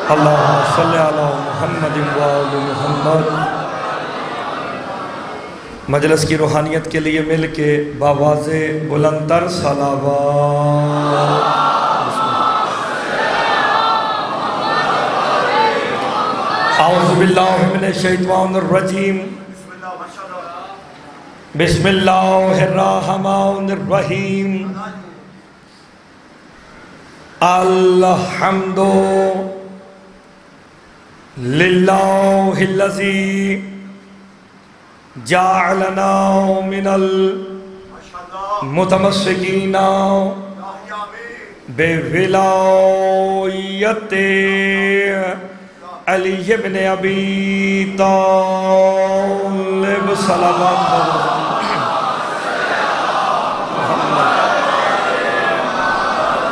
اللہم صلی علی محمد و آل محمد۔ مجلس کی روحانیت کے لیے مل کے باواز بلندتر صلوات۔ اعوذ باللہ من الشیطان الرجیم، بسم اللہ الرحمن الرحیم۔ الحمد للہ الذی جعلنا من المتمسکین بولایت علی بن ابی طالب صلوات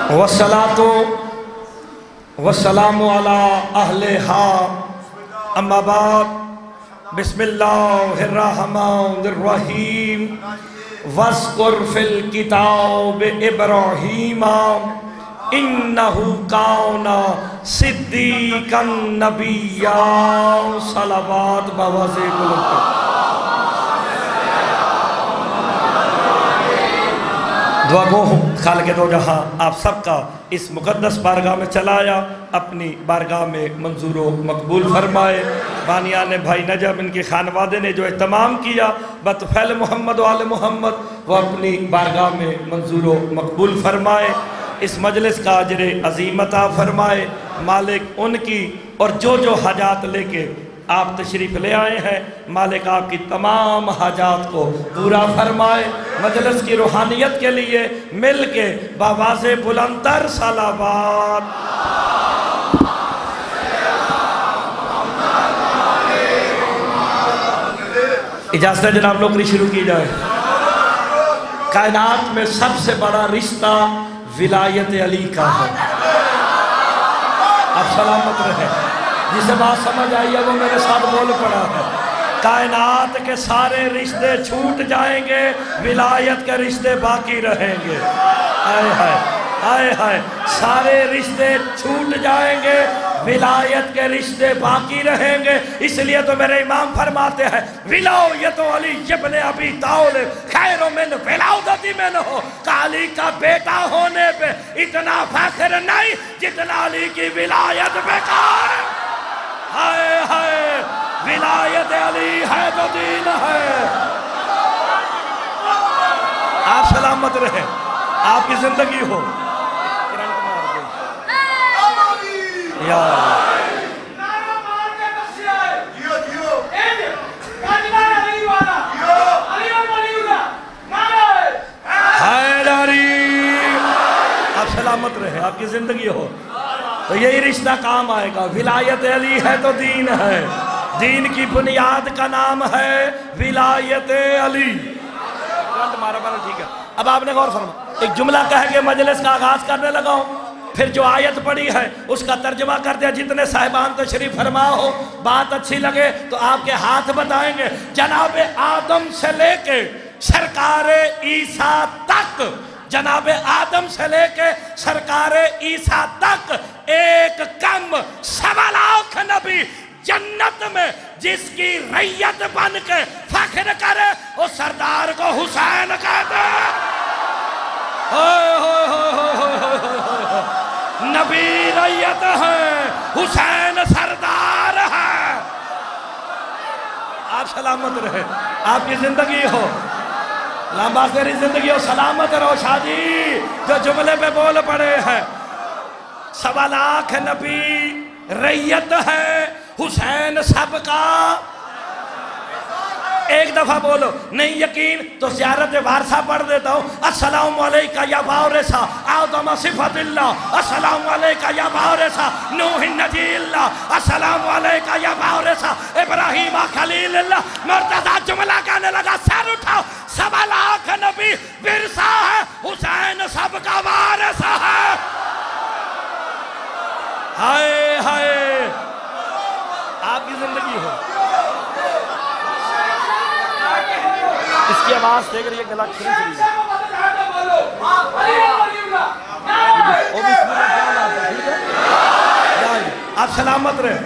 والصلاة والسلام علی اہلہا اما بعد۔ بسم اللہ الرحمن الرحیم۔ واذکر فی الکتاب ابراہیم انہو کان صدیقا نبیا۔ صلوات باواز بلند۔ دعا گو خالق دو جہاں آپ سب کا اس مقدس بارگاہ میں چلایا، اپنی بارگاہ میں منظور و مقبول فرمائے۔ بانیان بھائی نجم ان کے خانوادے نے جو اہتمام کیا بطفیل محمد و آل محمد، وہ اپنی بارگاہ میں منظور و مقبول فرمائے۔ اس مجلس کا اجر عظیم عطا فرمائے مالک ان کی، اور جو حاجات لے کے آپ تشریف لے آئے ہیں مالک آپ کی تمام حاجات کو پورا فرمائے۔ مجلس کی روحانیت کے لیے مل کے باواز بلندتر صلوات۔ اجازت ہے جناب نوکری شروع کی جائے۔ کائنات میں سب سے بڑا رشتہ ولایت علی کا ہے۔ آپ سلامت رہیں، جسے بات سمجھ آئی ہے وہ میرے ساتھ بول پڑا ہے۔ کائنات کے سارے رشتے چھوٹ جائیں گے، ولایت کے رشتے باقی رہیں گے۔ آئے ہائے آئے ہائے، سارے رشتے چھوٹ جائیں گے، ولایت کے رشتے باقی رہیں گے۔ اس لیے تو میرے امام فرماتے ہیں ولایت علی ابن ابی طالب خیر من ولادت من ہو، کہ علی کا بیٹا ہونے پہ اتنا فخر نہیں جتنا علی کی ولایت بیکار ہے۔ ہائے ہائے، ولایت علی ہے تو دین ہے۔ آپ سلامت رہیں، آپ کی زندگی ہو۔ یا حیدری، آپ سلامت رہیں، آپ کی زندگی ہو تو یہی رشتہ کام آئے گا۔ ولایت علی ہے تو دین ہے، دین کی بنیاد کا نام ہے ولایت علی۔ ٹھیک ہے، اب آپ نے غور فرما، ایک جملہ کہہ کے مجلس کا آغاز کرنے لگا ہوں، پھر جو آیت پڑھی ہے اس کا ترجمہ کر دیا۔ جتنے صاحبان تشریف فرما ہو، بات اچھی لگے تو آپ کے ہاتھ بتائیں گے۔ جناب آدم سے لے کے سرکار عیسیٰ تک، جناب آدم سے لے کے سرکار عیسیٰ تک ایک کم 1.25 لاکھ نبی جنت میں جس کی ریت بن کے فخر کرے وہ سردار کو حسین کہتے ہیں۔ نبی ریت ہے، حسین سردار ہے۔ آپ سلامت رہے، آپ کی زندگی ہو، لمبا تیری زندگی ہو، سلامت رہو شادی۔ جو جملے پہ بول پڑے ہیں 1.25 لاکھ نبی ریت ہے، حسین سب کا۔ ایک دفعہ بولو، نہیں یقین تو زیارت وارثہ پڑھ دیتا ہوں۔ السلام علیکہ یا وارثہ آدم صفت اللہ، السلام علیکہ یا وارثہ نوح نجی اللہ، السلام علیکہ یا وارثہ ابراہیم خلیل اللہ۔ مرتضی جملہ کہنے لگا، سر اٹھاؤ، 1.25 لاکھ نبی ورثہ ہے، حسین سب کا وارثہ ہے۔ ہائے ہائے، آپ کی زندگی ہو۔ اس کی آواز دیکھ رہی ہے، گلا کھلی رہی ہے۔ آپ سلامت رہے.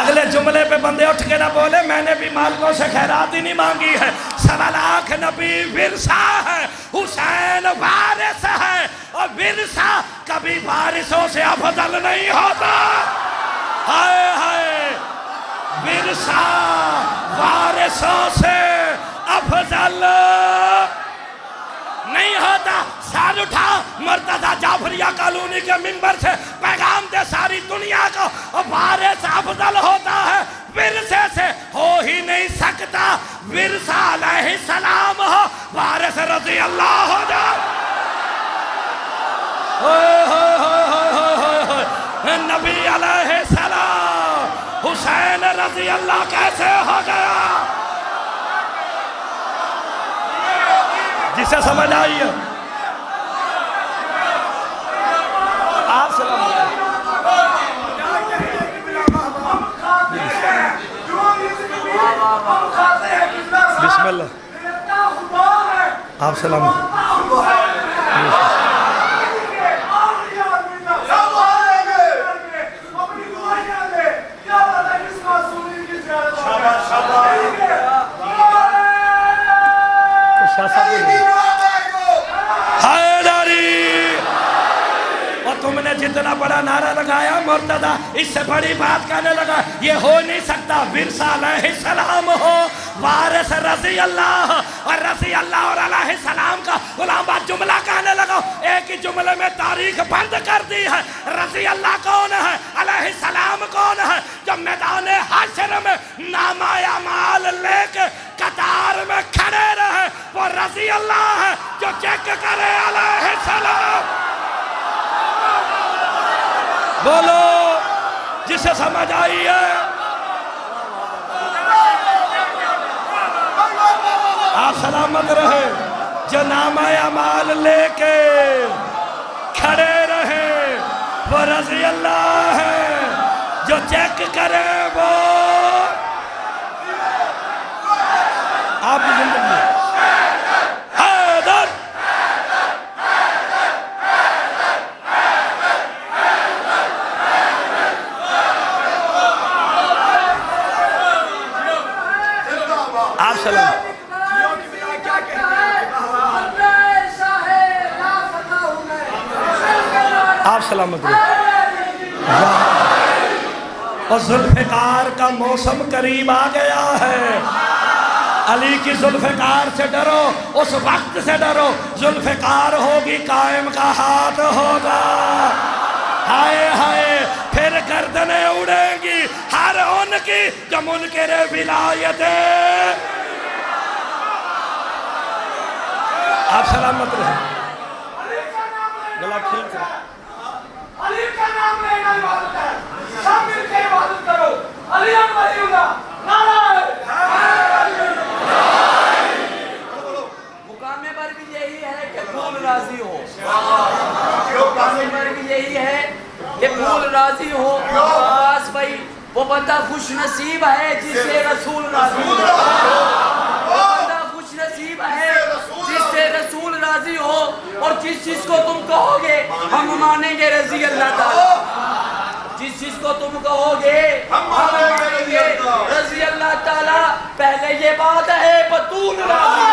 اگلے جملے پہ بندے اٹھ کے نہ بولے میں نے بھی مالکوں سے خیرات ہی نہیں مانگی ہے. 1.25 لاکھ نبی ورثہ ہے, حسین وارث ہے, اور ورثہ کبھی وارثوں سے افضل نہیں ہوتا. ہائے ہائے, ورثہ وارثوں سے افضل نہیں ہوتا. سال اٹھا مرتضی جعفریہ کالونی کے منبر سے پیغام دے ساری دنیا کو, وارث افضل ہوتا ہے, ورثے سے ہو ہی نہیں سکتا. ورثہ علیہ السلام ہو, وارث رضی اللہ ہو جائے. نبی علیہ السلام حسین رضی اللہ کیسے ہو گیا؟ جسے سمجھ آئی ہے آپ سلام بسم اللہ آپ سلام تم نے جتنا بڑا نعرہ لگایا مرتضی اس سے بڑی بات کہنے لگا یہ ہو نہیں سکتا. ورثہ علیہ السلام ہو, وارث رضی اللہ, اور رضی اللہ اور علیہ السلام کا غلام بات جملہ کہنے لگا. ایک ہی جملے میں تاریخ بند کر دی ہے. رضی اللہ کون ہے, علیہ السلام کون ہے؟ جب میدان حشر میں نامہ اعمال لے کے قطار میں کھڑے رہے, وہ رضی اللہ ہے جو چیک کرے علیہ السلام. بولو جسے سمجھ آئی ہے. آپ سلامت رہے. جو نامہ اعمال لے کے کھڑے رہے وہ رضی اللہ ہے, جو چیک کرے وہ آپ کی زندگی میں آپ سلامت رہے. اور ذوالفقار کا موسم قریب آ گیا ہے. علی کی ذوالفقار سے ڈرو, اس وقت سے ڈرو. ذوالفقار ہوگی قائم کا ہاتھ ہوگا. ہائے ہائے, پھر گردنیں اڑیں گی ہر ان کی جو منکر ولایت ہے. آپ سلامت رہے. گلا ٹھیک ہے. علی کا نام لینا عبادت ہے, سب مل کے عبادت کرو. علی ولی اللہ, نعرہ مقام پر بھی یہی ہے کہ پھول راضی ہو. مقام پر بھی یہی ہے کہ پھول راضی ہو. بس بھائی وہ بندہ خوش نصیب ہے جس سے رسول راضی ہو. وہ بندہ خوش نصیب ہے جس سے رسول راضی ہو. اور جس چیز کو تم کہو گے ہم مانیں گے رضی اللہ تعالیٰ. جس چیز کو تم کہو گے ہم مانیں گے رضی اللہ تعالیٰ. پہلے یہ بات ہے بطول راضی ہے.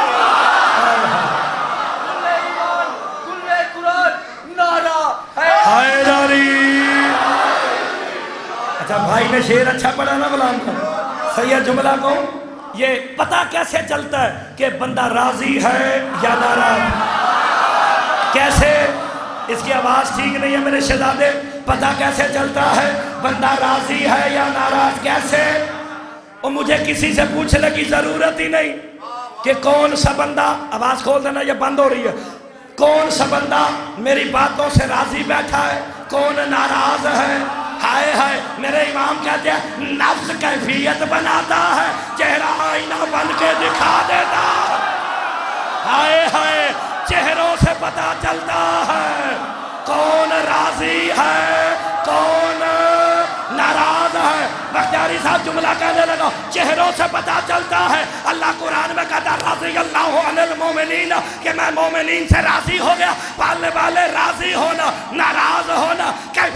کل ایمان کل قرآن نعرہ حیدری. اچھا بھائی نے شعر اچھا پڑھا نا غلام کا. سید جملہ کو یہ پتہ کیسے چلتا ہے کہ بندہ راضی ہے یا ناراض؟ کیسے؟ اس کی آواز ٹھیک نہیں ہے میرے شہزادے. پتہ کیسے چلتا ہے بندہ راضی ہے یا ناراض؟ کیسے؟ اور مجھے کسی سے پوچھنے کی ضرورت ہی نہیں کہ کون سا بندہ, آواز کھول دینا یہ بند ہو رہی ہے, کون سا بندہ میری باتوں سے راضی بیٹھا ہے, کون ناراض ہے. ہائے ہائے, میرے امام کہتے ہیں نفس کیفیت بناتا ہے, چہرہ آئینہ بن کے دکھا دیتا. ہائے ہائے, چہروں سے پتہ چلتا ہے کون راضی ہے کون ناراض ہے. بختیاری صاحب جملہ کہنے لگا چہروں سے پتہ چلتا ہے. اللہ قرآن میں کہتا رضی اللہ عن المومنین کہ میں مومنین سے راضی ہو گیا. پالنے والے راضی ہونا ناراض ہونا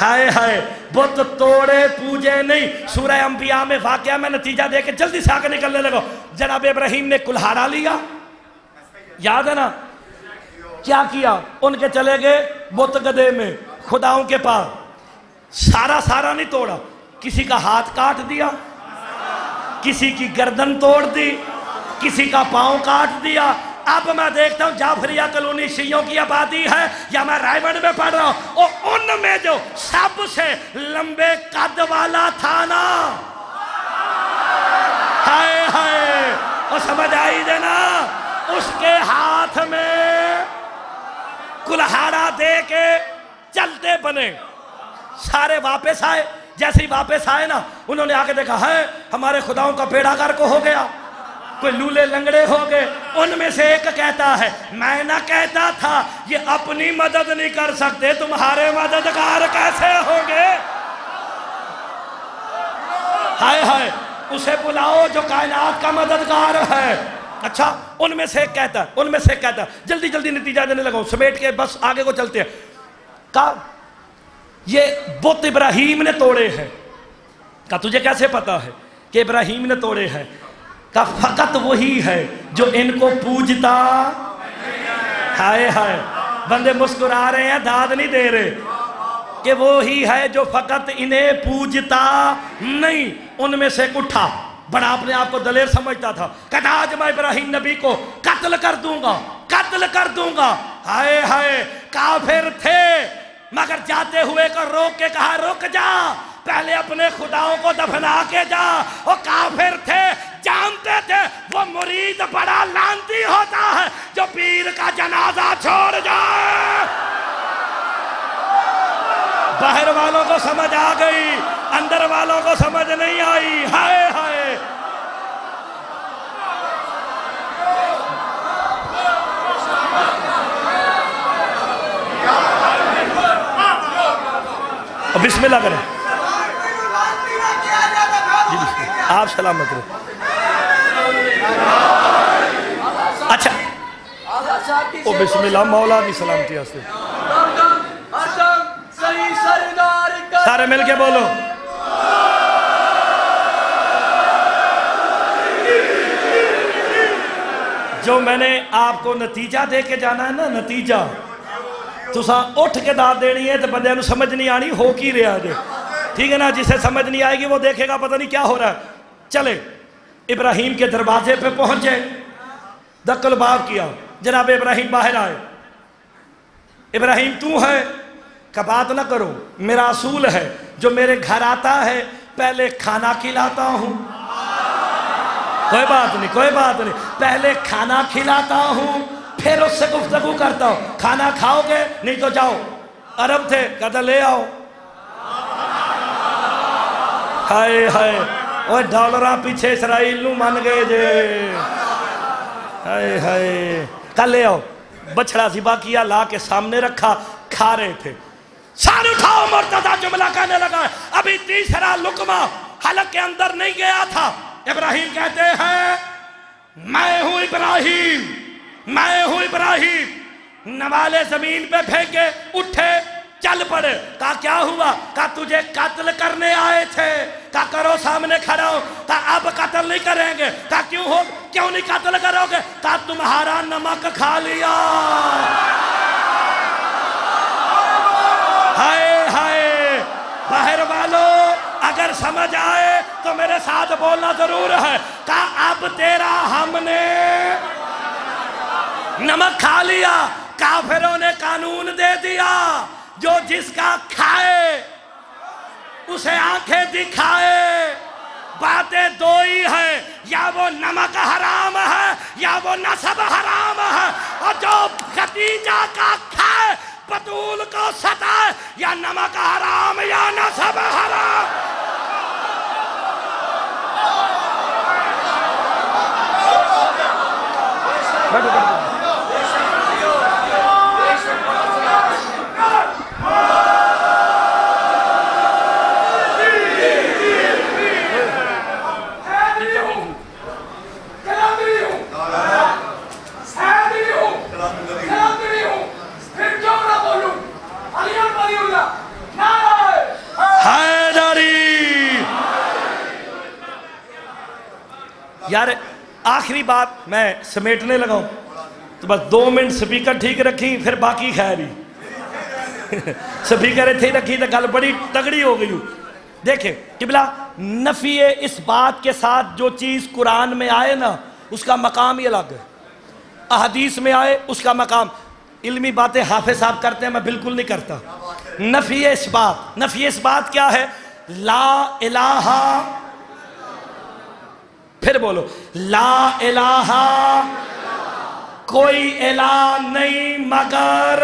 ہائے ہائے بت توڑے پوجے نہیں. سورہ انبیاء میں واقعہ میں نتیجہ دے کے جلدی سے آگے نکلنے لگو. جناب ابراہیم نے کلہاڑا لیا, یاد ہے نا کیا کیا؟ ان کے چلے گئے بت گدے میں خداؤں کے پاس. سارا نہیں توڑا, کسی کا ہاتھ کاٹ دیا, کسی کی گردن توڑ دی, کسی کا پاؤں کاٹ دیا. اب میں دیکھتا ہوں جعفریہ کالونی شیعوں کی آبادی ہے یا میں رائے گنج میں پڑھ رہا ہوں, اور ان میں جو سب سے لمبے قد والا تھا نا, ہائے ہائے وہ سمجھ آئی دینا, اس کے ہاتھ میں کلہاڑا دے کے چلتے بنے. سارے واپس آئے. جیسے ہی واپس آئے نا, انہوں نے آ کے دیکھا ہے ہمارے خداؤں کا بیڑا غرق ہو گیا, کوئی لولے لنگڑے ہو گئے. ان میں سے ایک کہتا ہے میں نہ کہتا تھا یہ اپنی مدد نہیں کر سکتے, تمہارے مددگار کیسے ہوں گے؟ ہائے ہائے اسے بلاؤ جو کائنات کا مددگار ہے. اچھا ان میں سے ایک کہتا ہے جلدی نتیجہ دینے لگا ہوں, سمیٹ کے بس آگے کو چلتے ہیں. کہا یہ بت ابراہیم نے توڑے ہیں. کہا تجھے کیسے پتا ہے کہ ابراہیم نے توڑے ہیں؟ کہا فقط وہی ہے جو ان کو پوجتا. ہائے ہائے بندے مسکرا رہے ہیں, داد نہیں دے رہے, کہ وہی ہے جو فقط انہیں پوجتا نہیں. ان میں سے ایک اٹھا, بڑا اپنے آپ کو دلیر سمجھتا تھا, کہتا آج میں ابراہیم نبی کو قتل کر دوں گا. ہائے ہائے کافر تھے مگر جاتے ہوئے کو روک کے کہا رک جا, پہلے اپنے خداؤں کو دفنا کے جا. وہ کافر تھے, جانتے تھے وہ مرید بڑا لعنتی ہوتا ہے جو پیر کا جنازہ چھوڑ جائے. باہر والوں کو سمجھ آ گئی, اندر والوں کو سمجھ نہیں آئی. ہائے ہائے بسم اللہ کریں. جی بسم اللہ, آپ سلامت رہے. اچھا او بسم اللہ, مولا کی سلامتی ہستے. سارے مل کے بولو. جو میں نے آپ کو نتیجہ دے کے جانا ہے نا, نتیجہ تساں اٹھ کے داد دینی ہے تو بندے نو سمجھ نہیں آنی ہو کی رہا جے, ٹھیک ہے نا. جسے سمجھ نہیں آئے گی وہ دیکھے گا پتہ نہیں کیا ہو رہا ہے. چلے ابراہیم کے دروازے پہ پہنچے, دق الباب کیا. جناب ابراہیم باہر آئے. ابراہیم تو ہے کہ بات نہ کرو, میرا اصول ہے جو میرے گھر آتا ہے پہلے کھانا کھلاتا ہوں. کوئی بات نہیں, پہلے کھانا کھلاتا ہوں پھر اس سے گفتگو کرتا ہوں. کھانا کھاؤ گے؟ نہیں تو جاؤ. عرب تھے, کہتا لے آؤ. ہائے ہائے اوہ ڈالراں پیچھے اسرائیل نو من گئے جے. ہائے ہائے کل لے آؤ. بچڑا ذبح کیا, لا کے سامنے رکھا, کھا رہے تھے. سارے اٹھاؤ, مرتضی جملہ کہنے لگا ہے. ابھی تیسرا لقمہ حلق کے اندر نہیں گیا تھا. ابراہیم کہتے ہیں میں ہوں ابراہیم. نوالے زمین پہ پھینکے, اٹھے, چل پڑے. کہا کیا ہوا؟ کہا تجھے قتل کرنے آئے تھے. کہا کرو, سامنے کھڑا ہو. کہا اب قتل نہیں کریں گے. کہا کیوں نہیں قتل کرو گے؟ کہا تمہارا نمک کھا لیا. ہائے ہائے باہر والوں اگر سمجھ آئے تو میرے ساتھ بولنا ضرور ہے. کہا اب تیرا ہم نے نمک کھا لیا. کافروں نے قانون دے دیا جو جس کا کھائے اسے آنکھیں دکھائے. باتیں دو ہی ہیں, یا وہ نمک حرام ہے یا وہ نسب حرام ہے. اور جو ختیجہ کا کھائے بطول کو ستائے, یا نمک حرام یا نسب حرام. نعرہ یار آخری بات میں سمیٹنے لگا ہوں تو بس 2 منٹ سپیکر ٹھیک رکھی پھر باقی خیر ہی سپیکر تھی رکھی تو گل بڑی تگڑی ہو گئی. دیکھیں قبلہ نفی اس بات کے ساتھ جو چیز قرآن میں آئے نا اس کا مقام ہی الگ ہے, احادیث میں آئے اس کا مقام. علمی باتیں حافظ صاحب کرتے ہیں, میں بالکل نہیں کرتا. نفی اس بات کیا ہے؟ لا الہ, پھر بولو لا الہ, کوئی الہ نہیں مگر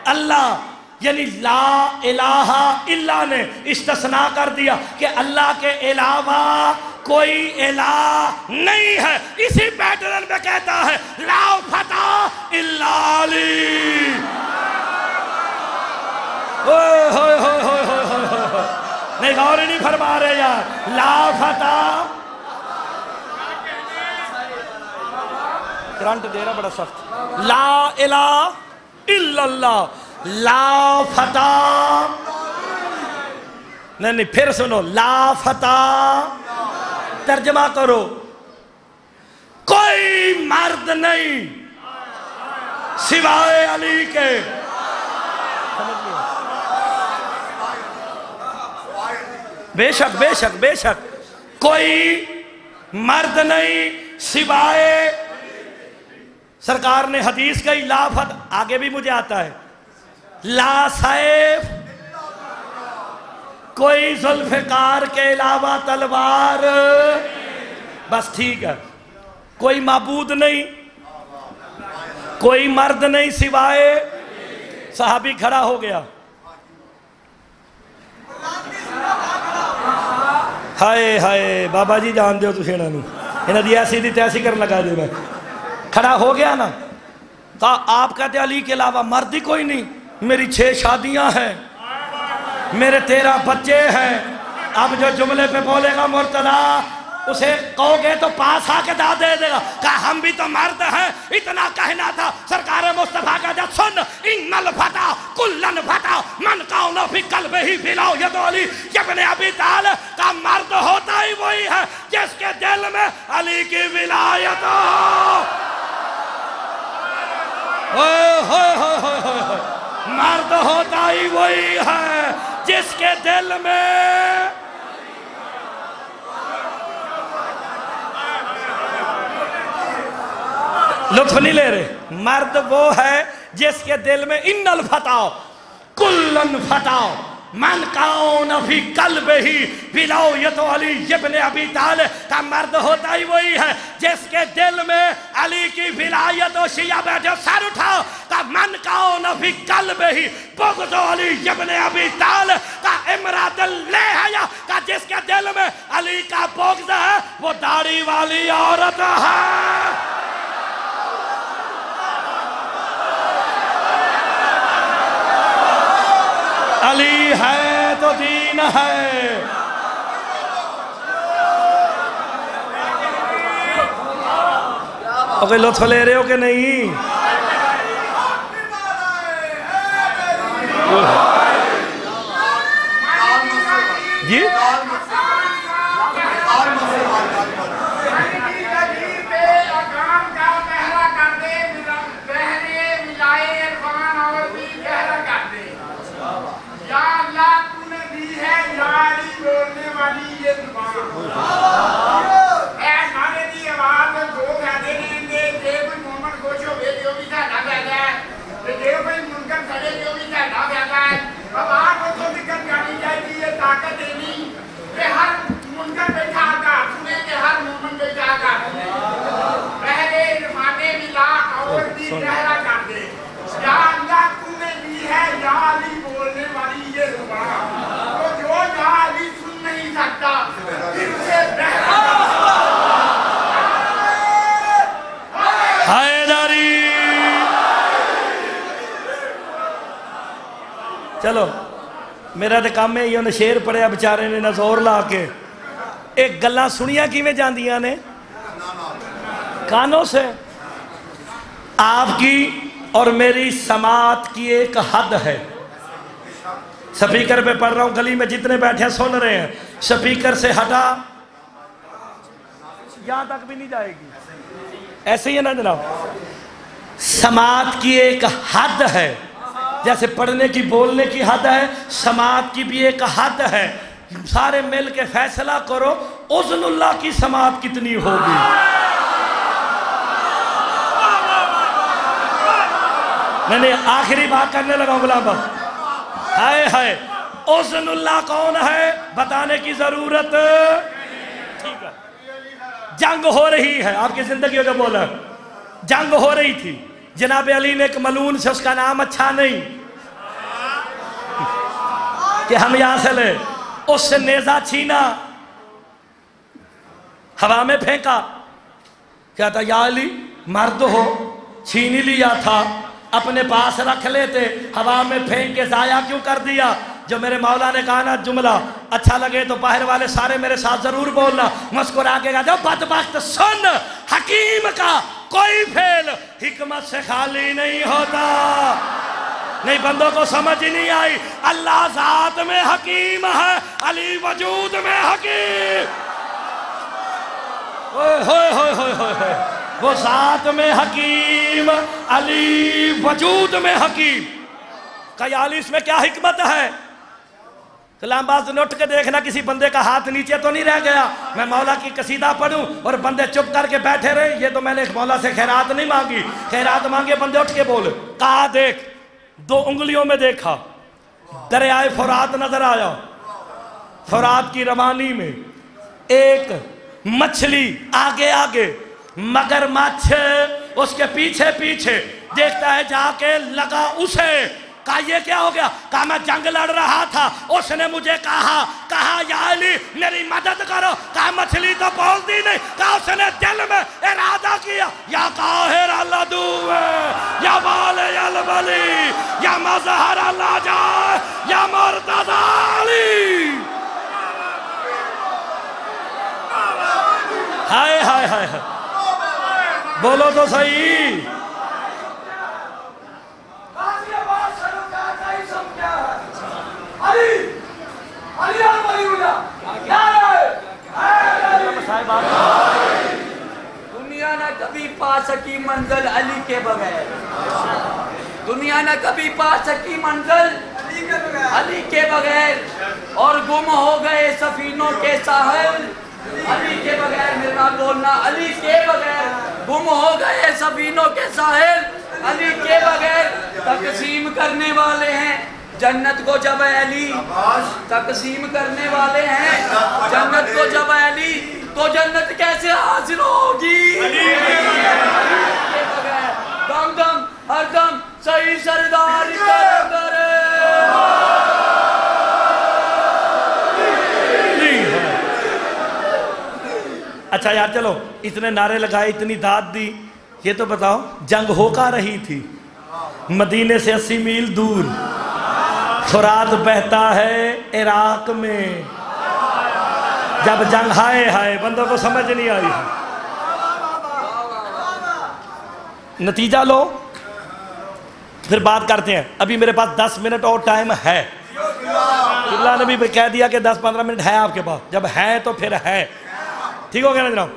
اللہ. یعنی لا الہ الا نے استثناء کر دیا کہ اللہ کے علاوہ کوئی الہ نہیں ہے. اسی پیٹرن میں کہتا ہے لا فتح الا علی. نہیں غور نہیں فرما رہے یار. لا فتح, کرنٹ دے رہا بڑا سخت. لا الہ الا اللہ, لا فتح, نہیں پھر سنو, لا فتح ترجمہ کرو, کوئی مرد نہیں سوائے علی کے. بے شک کوئی مرد نہیں سوائے. سرکار نے حدیث کہی لا فتح, آگے بھی مجھے آتا ہے, لا سیف, کوئی ذوالفقار کے علاوہ تلوار. بس ٹھیک ہے, کوئی معبود نہیں, کوئی مرد نہیں سوائے. صحابی کھڑا ہو گیا, ہائے ہائے بابا جی جان دیو تسی انہاں نوں, انہاں دی ایسی دی تیسی کرن لگا دے. میں کھڑا ہو گیا نا, کہا آپ کہتے علی کے علاوہ مرد ہی کوئی نہیں, میری 6 شادیاں ہیں, میرے 13 بچے ہیں. اب جو جملے پہ بولے گا مرتضی اسے کہو گے تو پاس آ کے داد دے دے گا. کہا ہم بھی تو مرد ہیں, اتنا کہنا تھا. سرکار مصطفیٰ کا جب سن ان الفتح کلن فتح من کون فی قلبہ ولایت علی ابن ابی طالب. کا مرد ہوتا ہی وہی ہے جس کے دل میں علی کی ولایت ہو. مرد ہوتا ہی وہی ہے جس کے دل میں لطف نہیں لے رہے. مرد وہ ہے جس کے دل میں ان الفتح کلن فتح من کون فی قلبہ ولایت علی ابن ابی طالب. کا مرد ہوتا ہی وہی ہے جس کے دل میں علی کی ولایت و شیعہ بیٹھے سر اٹھاؤ. کا من کون فی قلبہ بغض علی ابن ابی طالب. کا امرات اللیہ, کا جس کے دل میں علی کا بغض ہے وہ داڑھی والی عورت ہے. علی ہے تو دین ہے. اوکے لطف لے رہے ہو کہ نہیں؟ جی چلو میرا تو کام ہے یہ انہیں شیر پڑھیا بچارے نے نظور لا کے. ایک گلاں سنیا کیویں جاندیاں نے کانوں سے. آپ کی اور میری سماعت کی ایک حد ہے. سپیکر پہ پڑھ رہا ہوں, گلی میں جتنے بیٹھے سن رہے ہیں, سپیکر سے ہٹا یہاں تک بھی نہیں جائے گی. ایسے ہی ہے نا جناب. سماعت کی ایک حد ہے, جیسے پڑھنے کی بولنے کی حد ہے, سماعت کی بھی ایک حد ہے. سارے مل کے فیصلہ کرو اذن اللہ کی سماعت کتنی ہوگی. میں نے آخری بات کرنے لگا ہوں غلام بخش. ہائے ہائے, اذن اللہ کون ہے بتانے کی ضرورت. ٹھیک ہے, جنگ ہو رہی ہے, آپ کی زندگی جو بولا جنگ ہو رہی تھی. جناب علی نے ایک ملون سے, اس کا نام اچھا نہیں کہ ہم یہاں سے لے, اس سے نیزہ چھینا, ہوا میں پھینکا. کیا تھا یا علی مرد ہو, چھین ہی لیا تھا, اپنے پاس رکھ لیتے, ہوا میں پھینک کے ضائع کیوں کر دیا. جو میرے مولا نے کہا نا جملہ اچھا لگے تو باہر والے سارے میرے ساتھ ضرور بولنا. مسکرا کے کہا جو بدبخت سن, حکیم کا کوئی پھیل حکمت سے خالی نہیں ہوتا. نہیں بندوں کو سمجھ نہیں آئی. اللہ ذات میں حکیم ہے, علی وجود میں حکیم. وہ ذات میں حکیم, علی وجود میں حکیم. کہ علی اس میں کیا حکمت ہے. کلام باز نے اٹھ کے دیکھنا کسی بندے کا ہاتھ نیچے تو نہیں رہ گیا. میں مولا کی قصیدہ پڑھوں اور بندے چپ کر کے بیٹھے رہے. یہ تو میں نے مولا سے خیرات نہیں مانگی, خیرات مانگے بندے اٹھ کے بولے. کہا دیکھ, 2 انگلیوں میں دیکھا, دریائے فرات نظر آیا. فرات کی روانی میں ایک مچھلی آگے آگے, مگرمچھ اس کے پیچھے پیچھے. دیکھتا ہے جا کے لگا اسے. کہا یہ کیا ہو گیا. کہا میں جنگ لڑ رہا تھا, اس نے مجھے کہا یا علی میری مدد کرو. کہا مچھلی تو بولتی نہیں. کہا اس نے دل میں ارادہ کیا, یا قاہر العدو یا والی الولی یا مظہر العجائب یا مرتضی علی. ہائے ہائے ہائے, بولو تو صحیح. دنیا نہ کبھی پا سکی منزل علی کے بغیر. دنیا نہ کبھی پا سکی منزل علی کے بغیر. اور گم ہو گئے سفینوں کے ساحل علی کے بغیر. میرا بولنا, علی کے بغیر گم ہو گئے سفینوں کے ساحل علی کے بغیر. تقسیم کرنے والے ہیں جنت کو جب علی, تقسیم کرنے والے ہیں جنت کو جب علی, تو جنت کیسے حاصل ہوگی علی کے بغیر. دم دم ہر دم صحیح سردار کرم کرے. اچھا یار چلو, اتنے نعرے لگائے, اتنی داد دی, یہ تو بتاؤ جنگ ہو کا رہی تھی مدینے سے 80 میل دور. فرات بہتا ہے عراق میں. جب جنگ ہائے ہائے, بندوں کو سمجھ نہیں آئی. نتیجہ لو پھر بات کرتے ہیں. ابھی میرے پاس 10 منٹ اور ٹائم ہے. اللہ نے بھی کہہ دیا کہ 10-15 منٹ ہے آپ کے پاس. جب ہے تو پھر ہے. ٹھیک ہو گیا نا جناب.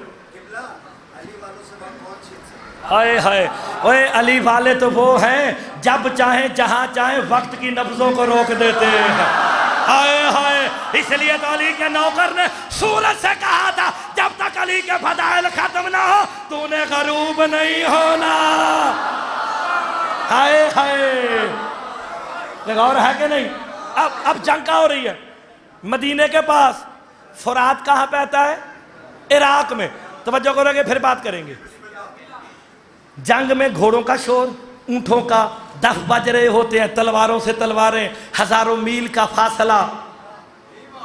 ہائے ہائے, اوے علی والے تو وہ ہیں جب چاہیں جہاں چاہیں وقت کی نبضوں کو روک دیتے ہیں. ہائے ہائے, اس لیے تو علی کے نوکر نے سورج سے کہا تھا جب تک علی کے فضائل ختم نہ ہو تو نے غروب نہیں ہونا. ہائے ہائے, غور ہے کہ نہیں. اب جنگ کہاں ہو رہی ہے مدینے کے پاس. فرات کہاں پہتا ہے عراق میں. توجہ کرو گے پھر بات کریں گے. جنگ میں گھوڑوں کا شور, اونٹوں کا دف بج رہے ہوتے ہیں, تلواروں سے تلواریں, ہزاروں میل کا فاصلہ.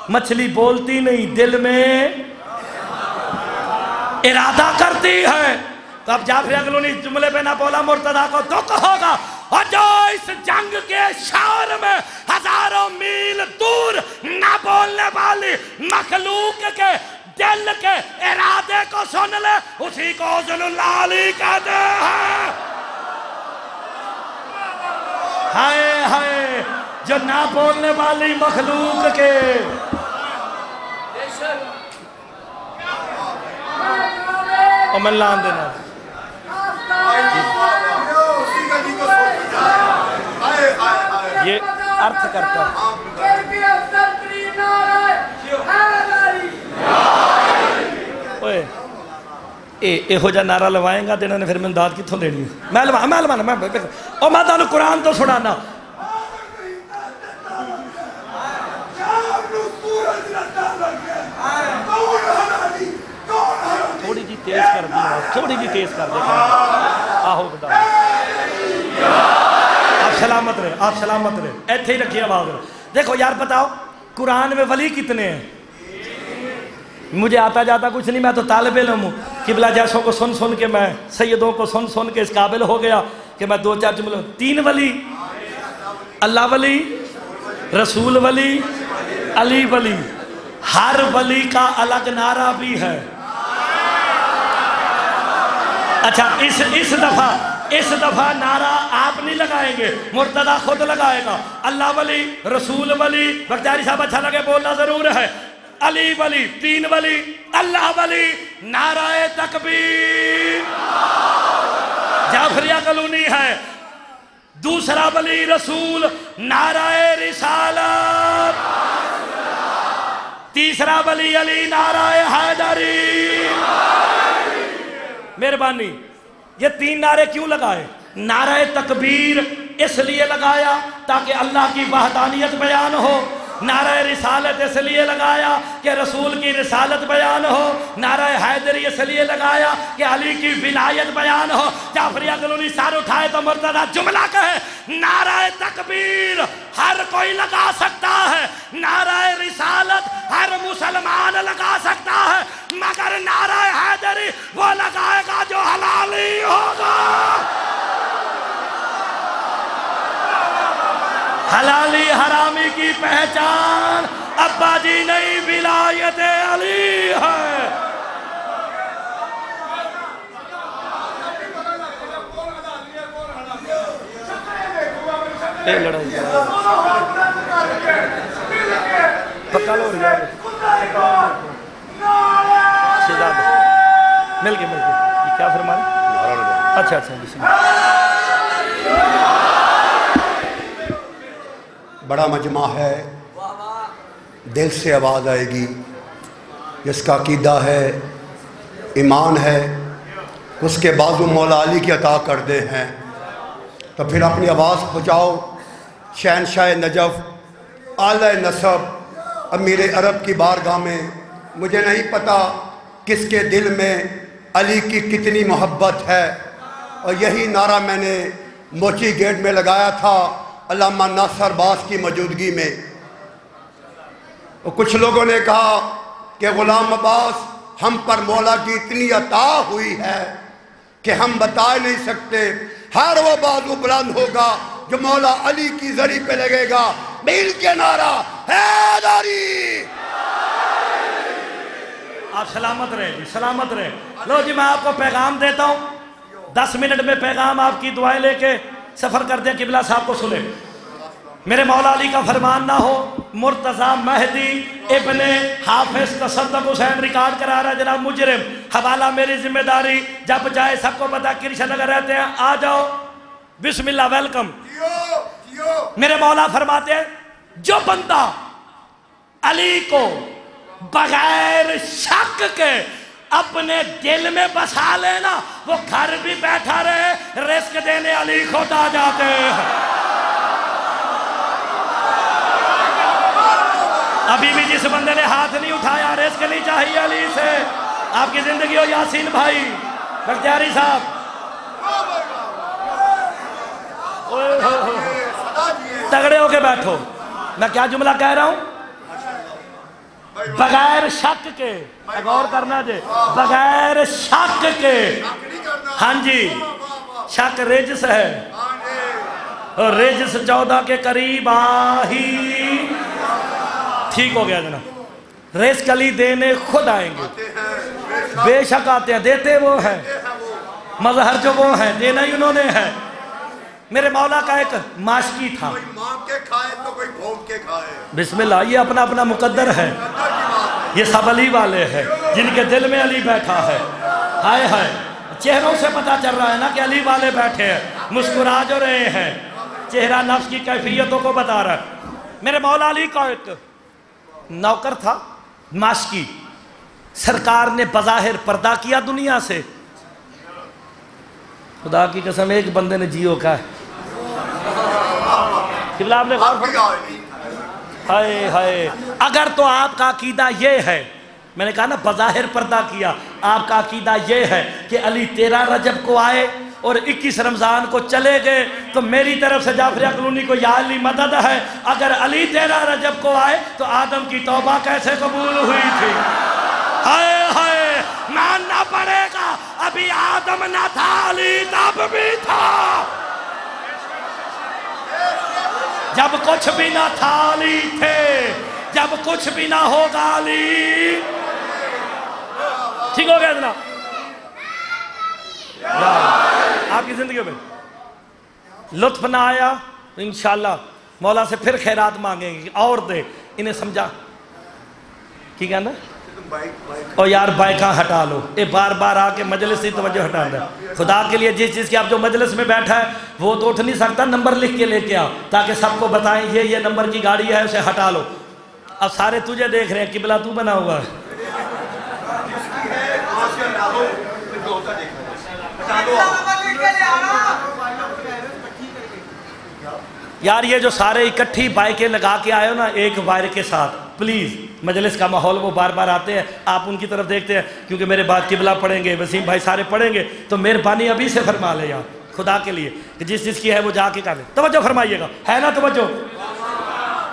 مچھلی بولتی نہیں, دل میں ارادہ کرتی ہے. تو اب جعفر اگلو نے جملے پہ نہ بولا مرتضیٰ کو تو کہوگا. اور جو اس جنگ کے شور میں ہزاروں میل دور نہ بولنے والی مخلوق کے دل کے ارادے کو سن لے, اسی کو اذن اللہ علی کہتے ہیں. ہائے ہائے, جو نہ بولنے والی مخلوق کے اور میں لان دینا یہ ارتھ کرتا ہے یہو جا نعرہ لوائیں گا تو انہوں نے پھر امداد کتوں دینی ہے میں لوانا اور میں تمہیں قرآن تو سنانا تھوڑی جی تیز کر دی تھوڑی جی تیز کر دے آہو بتا آپ سلامت رہے آپ سلامت رہے ایتھے ہی رکھیے آواز رہے دیکھو یار بتاؤ قرآن میں ولی کتنے ہیں مجھے آتا جاتا کچھ نہیں میں تو طالب علم ہوں قبلہ جیسوں کو سن سن کے میں سیدوں کو سن سن کے اس قابل ہو گیا کہ میں 2-4 جملوں 3 ولی اللہ ولی رسول ولی علی ولی ہر ولی کا الگ نعرہ بھی ہے اچھا اس دفعہ نعرہ آپ نہیں لگائیں گے مرتضی خود لگائے گا اللہ ولی رسول ولی بختیاری صاحب اچھا لگے بولنا ضرور ہے علی ولی 3 ولی اللہ ولی نعرہ تکبیر جعفریہ کلونی ہے دوسرا ولی رسول نعرہ رسالت تیسرا ولی علی نعرہ حیدری مہربانی یہ 3 نعرے کیوں لگائے نعرہ تکبیر اس لیے لگایا تاکہ اللہ کی وحدانیت بیان ہو نعرہ رسالت اس لیے لگایا کہ رسول کی رسالت بیان ہو نعرہ حیدری اس لیے لگایا کہ علی کی ولایت بیان ہو جعفریہ کلونی سار اٹھائے تو مرتضی جملہ کہے نعرہ تکبیر ہر کوئی لگا سکتا ہے نعرہ رسالت ہر مسلمان لگا سکتا ہے مگر نعرہ حیدری وہ لگائے گا جو حلالی ہوگا حلالی حرامی کی پہچان ابا جی نہیں ولایت علی ہے ایک لڑائی پکا لو رہا مل گئے یہ کیا فرما رہے اچھا بسم اللہ بڑا مجمع ہے دل سے آواز آئے گی جس کا عقیدہ ہے ایمان ہے اس کے بازو مولا علی کی عطا کردے ہیں تو پھر اپنی آواز پہنچاؤ شہنشاہ نجف اعلی نسب امیر عرب کی بارگاہ میں مجھے نہیں پتا کس کے دل میں علی کی کتنی محبت ہے اور یہی نعرہ میں نے موچی گیٹ میں لگایا تھا علامہ ناصر باز کی موجودگی میں اور کچھ لوگوں نے کہا کہ غلام عباس ہم پر مولا کی اتنی عطا ہوئی ہے کہ ہم بتا نہیں سکتے ہر وہ بازو بلند ہوگا جو مولا علی کی زری پہ لگے گا مل کے نعرہ حیدری آپ سلامت رہے جی سلامت رہے لو جی میں آپ کو پیغام دیتا ہوں 10 منٹ میں پیغام آپ کی دعائیں لے کے سفر کر دیں قبلہ صاحب کو سنے میرے مولا علی کا فرمان نہ ہو مرتضی مہدی ابن حافظ تصدق حسین ریکارڈ کرا رہا ہے جناب مجرم حوالہ میری ذمہ داری جب جائے سب کو پتا کرشن نگر رہتے ہیں آ جاؤ بسم اللہ ویلکم میرے مولا فرماتے ہیں جو بندہ علی کو بغیر شک کے اپنے دل میں بسا لینا وہ گھر بھی بیٹھا رہے رزق دینے علی خود آ جاتے ہیں ابھی بھی جس بندے نے ہاتھ نہیں اٹھایا رزق نہیں چاہیے علی سے آپ کی زندگی ہو یاسین بھائی بختیاری صاحب تگڑے ہو کے بیٹھو میں کیا جملہ کہہ رہا ہوں بغیر شک کے غور کرنا جے بغیر شک کے ہاں جی شک رجس ہے اور رجس 14 کے قریب آہی ٹھیک ہو گیا جناب رزق علی دینے خود آئیں گے بے شک آتے ہیں دیتے وہ ہیں مظہر جو وہ ہیں دینا ہی انہوں نے ہے میرے مولا کا ایک ماشکی تھا کوئی مانگ کے کھائے تو کوئی بھوگ کے کھائے بسم اللہ یہ اپنا اپنا مقدر ہے یہ سب علی والے ہیں جن کے دل میں علی بیٹھا ہے ہائے ہائے چہروں سے پتہ چل رہا ہے نا کہ علی والے بیٹھے ہیں، مسکرا جو رہے ہیں، چہرہ نفس کی کیفیتوں کو بتا رہا ہے۔ میرے مولا علی کا ایک نوکر تھا ماشکی، سرکار نے بظاہر پردہ کیا دنیا سے، خدا کی قسم ایک بندے نے جیو کہا ہے قبلہ آپ نے غور فرمایا، ہائے ہائے اگر تو آپ کا عقیدہ یہ ہے، میں نے کہا نا بظاہر پردہ کیا، آپ کا عقیدہ یہ ہے کہ علی 13 رجب کو آئے اور 21 رمضان کو چلے گئے، تو میری طرف سے جعفریہ کلونی کو یا علی مدد ہے۔ اگر علی 13 رجب کو آئے تو آدم کی توبہ کیسے قبول ہوئی تھی؟ ہائے ہائے ماننا پڑے گا، ابھی آدم نہ تھا علی تب بھی تھا، جب کچھ بھی نہ تھا علی تھے، جب کچھ بھی نہ ہوگا علی۔ ٹھیک ہو گیا جناب؟ آپ کی زندگی میں لطف نہ آیا تو انشاءاللہ مولا سے پھر خیرات مانگیں گے اور دے، انہیں سمجھا کی کہنا اور یار بائکاں ہٹا لو، اے بار بار آ کے مجلس سے توجہ ہٹا دے۔ خدا کے لیے جس چیز کی آپ جو مجلس میں بیٹھا ہے وہ تو اٹھ نہیں سکتا، نمبر لکھ کے لے کے آ تاکہ سب کو بتائیں یہ نمبر کی گاڑی ہے، اسے ہٹا لو۔ اب سارے تجھے دیکھ رہے ہیں، قبلہ تو بنا ہوا ہے۔ یار یہ جو سارے اکٹھی بائکیں لگا کے آئے ہو نا ایک وائر کے ساتھ، پلیز مجلس کا ماحول وہ بار بار آتے ہیں، آپ ان کی طرف دیکھتے ہیں کیونکہ میرے بعد قبلہ پڑھیں گے، وسیم بھائی سارے پڑھیں گے، تو مہربانی ابھی سے فرما لے یار خدا کے لیے کہ جس چیز کی ہے وہ جا کے کر لے۔ توجہ فرمائیے گا، ہے نا توجہ؟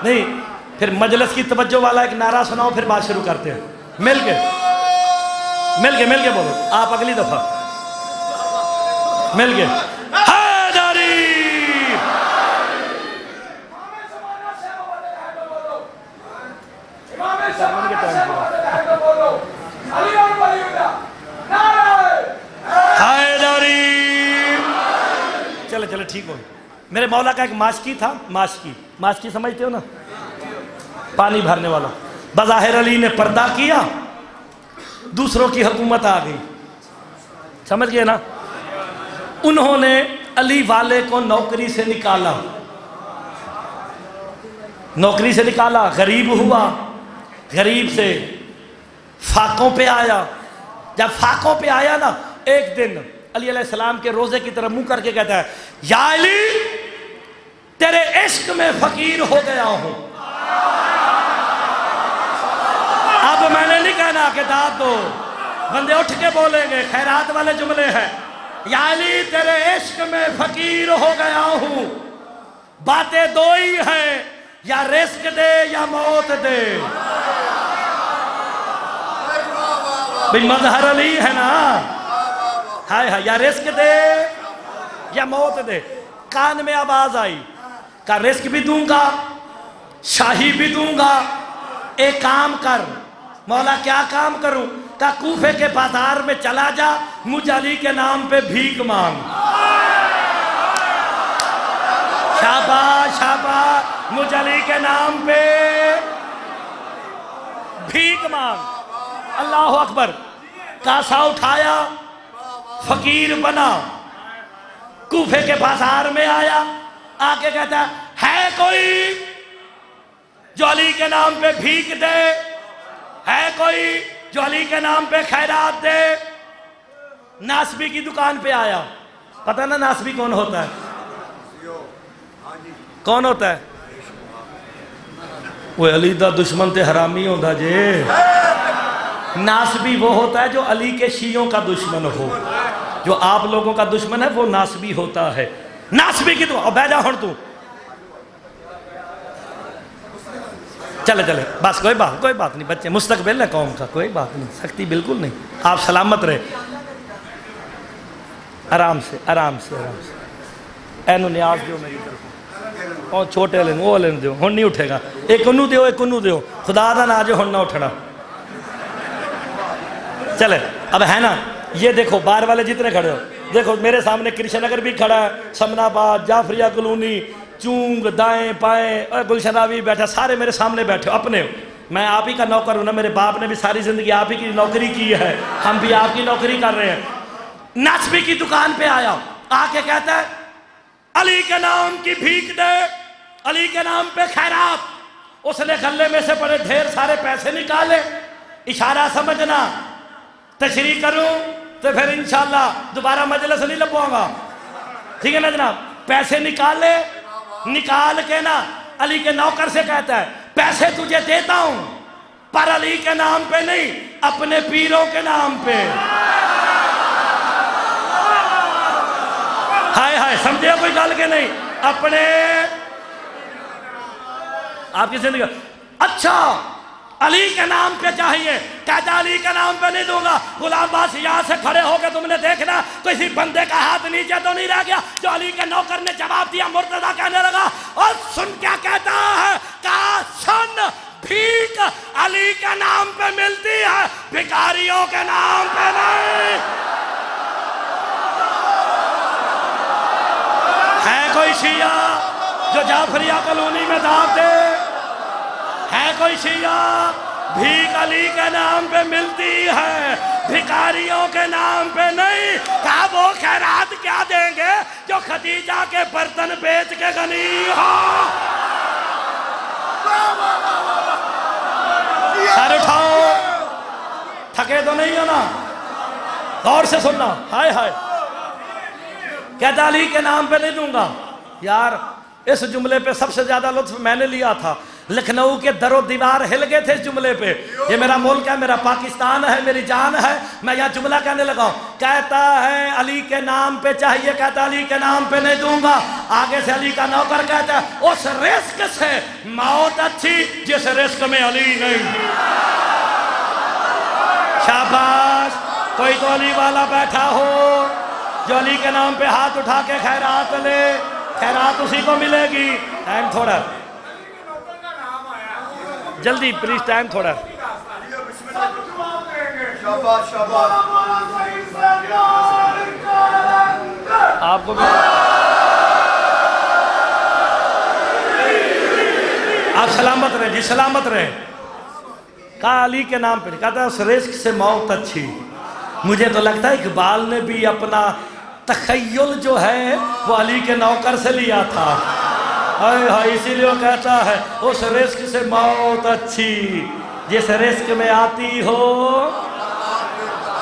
نہیں پھر مجلس کی توجہ والا ایک نعرہ سناؤ، پھر بات شروع کرتے ہیں مل کے بولو، آپ اگلی دفعہ مل کے چلے ٹھیک ہو۔ میرے مولا کا ایک ماشکی تھا، ماشکی سمجھتے ہو نا، پانی بھرنے والا۔ بظاہر علی نے پردہ کیا، دوسروں کی حکومت آ گئی، سمجھ گئے نا؟ انہوں نے علی والے کو نوکری سے نکالا، غریب ہوا، غریب سے فاقوں پہ آیا۔ جب فاقوں پہ آیا نا، ایک دن علی علیہ السلام کے روزے کی طرف منہ کر کے کہتا ہے یا علی تیرے عشق میں فقیر ہو گیا ہوں۔ اب میں نے نہیں کہنا کہ داد دو، بندے اٹھ کے بولیں گے، خیرات والے جملے ہیں۔ یا علی تیرے عشق میں فقیر ہو گیا ہوں، باتیں دو ہی ہیں، یا رزق دے یا موت دے۔ بھئی مظہر علی ہے نا، ہائے ہائے، یا رزق دے یا موت دے۔ کان میں آواز آئی، کہا رزق بھی دوں گا، شاہی بھی دوں گا، ایک کام کر۔ مولا کیا کام کروں؟ کہا کوفے کے بازار میں چلا جا، مجھ علی کے نام پہ بھیک مانگ۔ شاباش شاباش، مجھ علی کے نام پہ بھیک مانگ۔ اللہ اکبر، کاسا اٹھایا، فقیر بنا، کوفے کے بازار میں آیا، آکے کہتا ہے کوئی جو علی کے نام پہ بھیک دے؟ ہے کوئی جو علی کے نام پہ خیرات دے؟ ناسبی کی دکان پہ آیا، پتہ نا ناسبی کون ہوتا ہے؟ کون ہوتا ہے؟ وہ علی دا دشمن تے حرامی ہوندہ جے۔ ناسبی وہ ہوتا ہے جو علی کے شیعوں کا دشمن ہو، جو آپ لوگوں کا دشمن ہے وہ ناسبی ہوتا ہے۔ ناسبی کی تو بیجا ہون تو چلے بس کوئی بات نہیں بچے، مستقبل ہے قوم کا، کوئی بات نہیں، سختی بالکل نہیں، آپ سلامت رہے، آرام سے اینو نیاز دیو میری طرف، اور چھوٹے لیں وہ لیں دیو، ہون نہیں اٹھے گا، ایک انو دیو، خدا دا نہ جو ہون نہ اٹھنا۔ چلے اب ہے نا، یہ دیکھو بار والے جتنے کھڑے ہو، دیکھو میرے سامنے کرشن نگر بھی کھڑا ہے، سمنا آباد، جعفریہ کلونی، چونگ، دائیں پائیں، گلشن راوی بیٹھا، سارے میرے سامنے بیٹھے ہو، اپنے ہو۔ میں آپ ہی کا نوکر ہوں نا، میرے باپ نے بھی ساری زندگی آپ ہی کی نوکری کی ہے، ہم بھی آپ کی نوکری کر رہے ہیں۔ نسبی کی دکان پہ آیا، آ کے کہتا ہے علی کے نام کی بھیک دے، علی کے نام پہ خیرات۔ اس نے گلے میں سے بڑے ڈھیر سارے پیسے نکالے، اشارہ سمجھنا، تشریح کروں تو پھر انشاءاللہ دوبارہ مجلس نہیں لگواؤں گا، ٹھیک ہے نا جناب؟ پیسے نکالے، نکال کے نا علی کے نوکر سے کہتا ہے پیسے تجھے دیتا ہوں پر علی کے نام پہ نہیں، اپنے پیروں کے نام پہ۔ ہائے ہائے، سمجھے کوئی گل کے نہیں؟ اپنے آپ کی زندگی اچھا علی کے نام پہ چاہیے، کہتا علی کے نام پہ نہیں دوں گا۔ غلام عباس یہاں سے کھڑے ہو کے تم نے دیکھنا کسی بندے کا ہاتھ نیچے تو نہیں رہ گیا۔ جو علی کے نوکر نے جواب دیا، مرتضیٰ کہنے لگا اور سن کیا کہتا ہے، کہا سن بھیک علی کے نام پہ ملتی ہے، بھکاریوں کے نام پہ نہیں۔ ہے کوئی شیعہ جو جعفریہ کالونی میں دعوت دے؟ ہے کوئی شیعہ؟ بھیک علی کے نام پہ ملتی ہے، بھکاریوں کے نام پہ نہیں۔ کہا وہ خیرات کیا دیں گے جو خدیجہ کے برتن بیچ کے غنی ہو؟ سر اٹھاؤ، تھکے تو نہیں ہو نا؟ غور سے سننا، ہائے ہائے، کہتا علی کے نام پہ نہیں دوں گا۔ یار اس جملے پہ سب سے زیادہ لطف میں نے لیا تھا، لکھنؤ کے در و دیوار ہل گئے تھے اس جملے پہ۔ یہ میرا ملک ہے، میرا پاکستان ہے، میری جان ہے، میں یہاں جملہ کہنے لگا ہوں۔ کہتا ہے علی کے نام پہ چاہیے، کہتا علی کے نام پہ نہیں دوں گا۔ آگے سے علی کا نوکر کہتا ہے اس رزق سے موت اچھی جس رزق میں علی نہیں۔ شاباش، کوئی تو علی والا بیٹھا ہو جو علی کے نام پہ ہاتھ اٹھا کے خیرات لے، خیرات اسی کو ملے گی۔ ٹائم تھوڑا جلدی پلیز، ٹائم تھوڑا۔ آپ کو بھی آپ سلامت رہے، جی سلامت رہے۔ کہا علی کے نام پہ، کہتا ہے اس رزق سے موت اچھی۔ مجھے تو لگتا ہے اقبال نے بھی اپنا تخیل جو ہے وہ علی کے نوکر سے لیا تھا، اسی لیے وہ کہتا ہے اس رزق سے موت اچھی جس رزق میں آتی ہو۔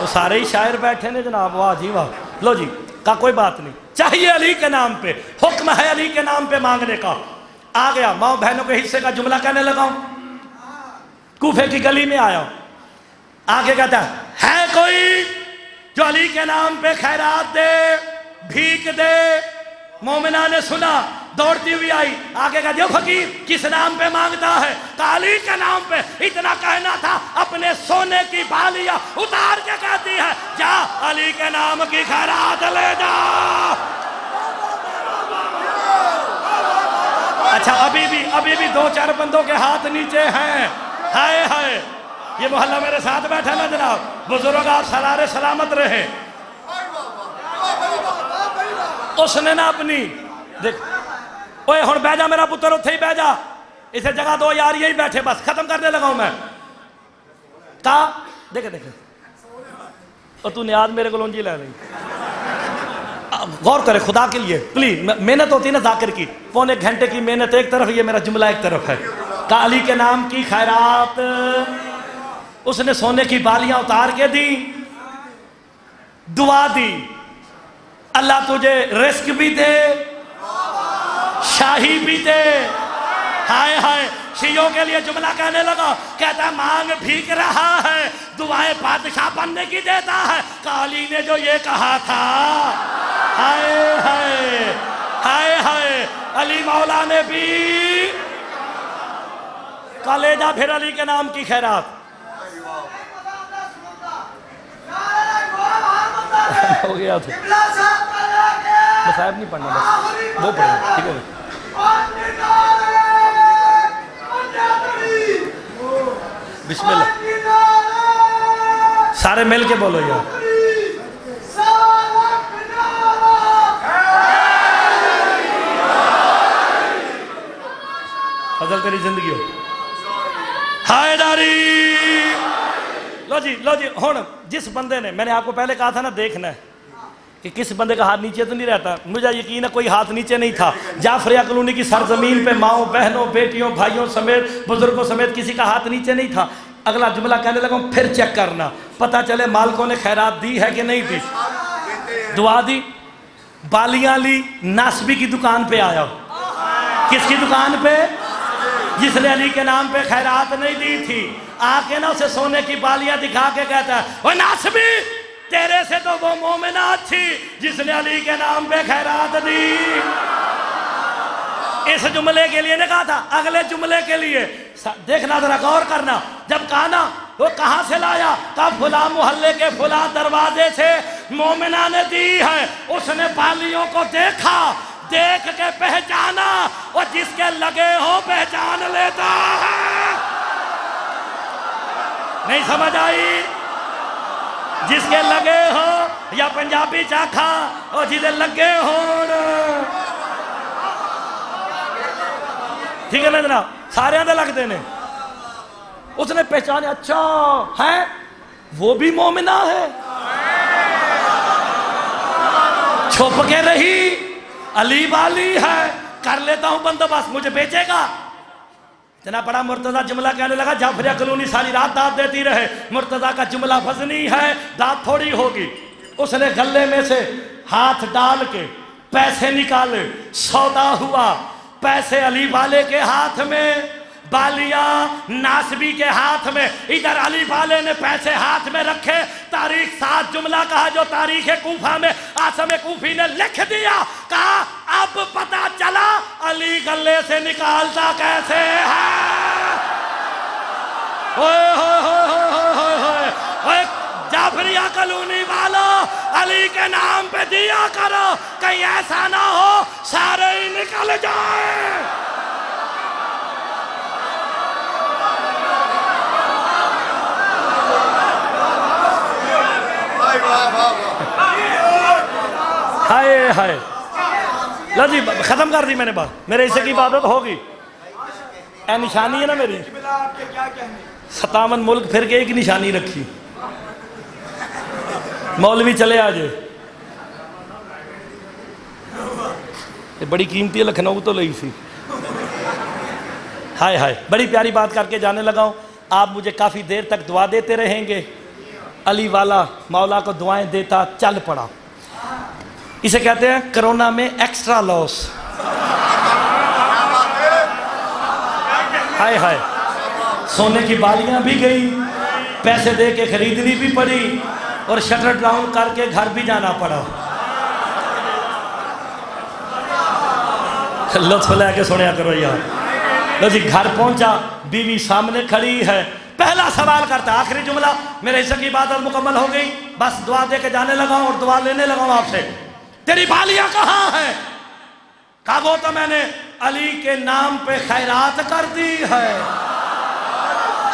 وہ سارے ہی شاعر بیٹھے نے جناب، واہ جی واہ۔ لو جی، کا کوئی بات نہیں، چاہیے علی کے نام پہ، حکم ہے علی کے نام پہ مانگنے کا۔ آ گیا ماں بہنوں کے حصے کا جملہ کہنے لگا ہوں، کوفے کی گلی میں آیا ہوں۔ آگے کہتا ہے کوئی جو علی کے نام پہ خیرات دے، بھیک دے؟ مومنہ نے سنا، دوڑتی ہوئی آئی، آگے کہا جو فقیر کس نام پہ مانگتا ہے؟ کہا علی کے نام پہ۔ اتنا کہنا تھا، اپنے سونے کی بالیاں اتار کے کہتی ہے جا علی کے نام کی خیرات لے جا۔ اچھا ابھی بھی دو چار بندوں کے ہاتھ نیچے ہیں، ہائے ہائے۔ یہ محلہ میرے ساتھ بیٹھا نا جناب، بزرگ آپ سلارے سلامت رہے۔ اس نے نا اپنی دیکھ، اوے ہن بہ جا میرا پتر، اتھے ہی بہ جا، اسے جگہ دو یار، یہی بیٹھے، بس ختم کرنے لگا ہوں میں۔ کہا دیکھے اور تو نیاز میرے کو لونجی لے رہی۔ غور کرے خدا کے لیے پلیز، محنت ہوتی ہے نا ذاکر کی، پونے گھنٹے کی محنت ایک طرف، یہ میرا جملہ ایک طرف ہے۔ کہا علی کے نام کی خیرات، اس نے سونے کی بالیاں اتار کے دی، دعا دی اللہ تجھے رزق بھی دے، شاہی بھی دے۔ ہائے ہائے، شیعوں کے لیے جملہ کہنے لگا، کہتا ہے مانگ بھیگ رہا ہے، دعائیں بادشاہ بننے کی دیتا ہے۔ کہ علی نے جو یہ کہا تھا، ہائے ہائے ہائے ہائے، علی مولا نے بھی کہا لے جا پھر علی کے نام کی خیرات۔ ہو گیا تھا صاحب نہیں پڑھنا، بس وہ پڑھنا، ٹھیک ہے؟ بسم اللہ، سارے مل کے بولو یار۔ فضل تیری زندگی ہو۔ حیدری. لو جی ہون جس بندے نے، میں نے آپ کو پہلے کہا تھا نا دیکھنا ہے کہ کس بندے کا ہاتھ نیچے تو نہیں رہتا. مجھے یقین ہے کوئی ہاتھ نیچے نہیں تھا. جعفریہ کالونی کی سرزمین پہ ماؤں بہنوں بیٹیوں بھائیوں سمیت بزرگوں سمیت کسی کا ہاتھ نیچے نہیں تھا. اگلا جملہ کہنے لگا ہوں پھر چیک کرنا پتہ چلے مالکوں نے خیرات دی ہے کہ نہیں دی. دعا دی، بالیاں لی، ناسبی کی دکان پہ آیا. کس کی دکان پہ؟ جس نے علی کے نام پہ خیرات نہیں دی تھی. آ کے نا اسے سونے کی بالیاں دکھا کے کہتا ہے وہ ناسبی تیرے سے تو وہ مومنہ تھی جس نے علی کے نام پہ خیرات دی. اس جملے کے لیے نے کہا تھا. اگلے جملے کے لیے دیکھنا ذرا غور کرنا. جب کہا نا وہ کہاں سے لایا؟ کہا فلاں محلے کے فلاں دروازے سے مومنہ نے دی ہے. اس نے بالیوں کو دیکھا، دیکھ کے پہچانا، اور جس کے لگے ہو پہچان لیتا ہے. نہیں سمجھ آئی؟ جس کے لگے ہو یا پنجابی چاکھا اور جسے لگے ہو. ٹھیک ہے نا جناب؟ سارے اندر لگتے ہیں. اس نے پہچانے، اچھا ہے وہ بھی مومنہ ہے. چھپ کے رہی، علی والی ہے، کر لیتا ہوں بندوبست، مجھے بیچے گا. اتنا بڑا مرتضیٰ جملہ کہنے لگا جعفریہ کالونی ساری رات داد دیتی رہے. مرتضیٰ کا جملہ وزنی ہے، داد تھوڑی ہوگی. اس نے غلے میں سے ہاتھ ڈال کے پیسے نکالے. سودا ہوا، پیسے علی والے کے ہاتھ میں، بالیاں ناسبی کے ہاتھ میں. ادھر علی والے نے پیسے ہاتھ میں رکھے. تاریخ 7 جملہ کہا جو تاریخ کوفہ میں عاصم کوفی نے لکھ دیا. کہا اب پتا چلا علی گلے سے نکالتا کیسے ہے. جعفریہ کالونی والا علی کے نام پہ دیا کرو، کہیں ایسا نہ ہو سارے ہی نکل جائیں. ہائے ہائے. لو جی ختم کر دی میں نے بات. میرے حصے کی عبادت ہوگی. اے نشانی ہے نا میری. 57 ملک پھر کے ایک نشانی رکھی. مولوی چلے آجے بڑی قیمتی ہے، لکھنؤ تو لئی سی. ہائے ہائے. بڑی پیاری بات کر کے جانے لگا ہوں. آپ مجھے کافی دیر تک دعا دیتے رہیں گے. علی والا مولا کو دعائیں دیتا چل پڑا. اسے کہتے ہیں کرونا میں ایکسٹرا لاس. ہائے ہائے. سونے کی بالیاں بھی گئی، پیسے دے کے خریدنی بھی پڑی، اور شٹر ڈاؤن کر کے گھر بھی جانا پڑا. لطف لے کے سنیا کرو یار. لو جی گھر پہنچا، بیوی سامنے کھڑی ہے. پہلا سوال کرتا، آخری جملہ میرے حصے کی عبادت مکمل ہو گئی، بس دعا دے کے جانے لگا ہوں اور دعا لینے لگا ہوں آپ سے. تیری بالیاں کہاں ہیں؟ کہا وہ تو میں نے علی کے نام پہ خیرات کر دی ہے.